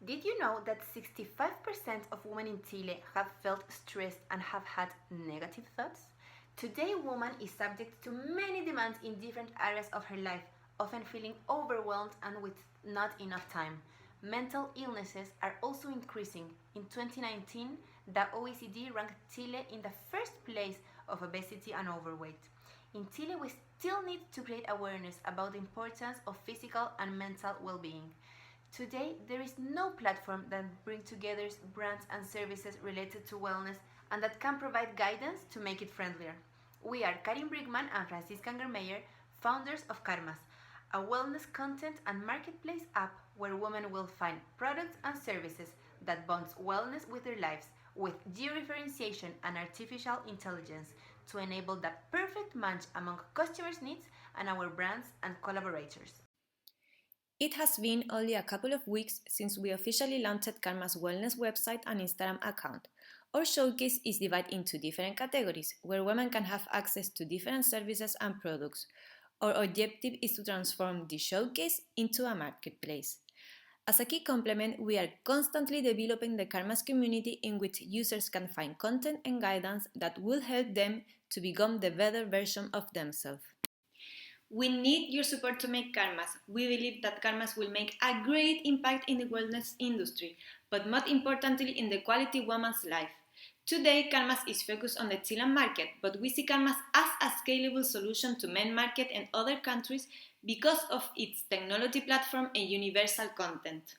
Did you know that 65% of women in Chile have felt stressed and have had negative thoughts? Today, woman is subject to many demands in different areas of her life, often feeling overwhelmed and with not enough time. Mental illnesses are also increasing. In 2019, the OECD ranked Chile in the first place of obesity and overweight. In Chile, we still need to create awareness about the importance of physical and mental well-being. Today, there is no platform that brings together brands and services related to wellness and that can provide guidance to make it friendlier. We are Karin Brigman and Francisca Angermeyer, founders of Karmas, a wellness content and marketplace app where women will find products and services that bonds wellness with their lives with geodifferentiation and artificial intelligence to enable the perfect match among customers' needs and our brands and collaborators. It has been only a couple of weeks since we officially launched Karma's wellness website and Instagram account. Our showcase is divided into different categories, where women can have access to different services and products. Our objective is to transform the showcase into a marketplace. As a key complement, we are constantly developing the Karma's community in which users can find content and guidance that will help them to become the better version of themselves. We need your support to make Karmas. We believe that Karmas will make a great impact in the wellness industry, but more importantly in the quality woman's life. Today, Karmas is focused on the Chilean market, but we see Karmas as a scalable solution to main market and other countries because of its technology platform and universal content.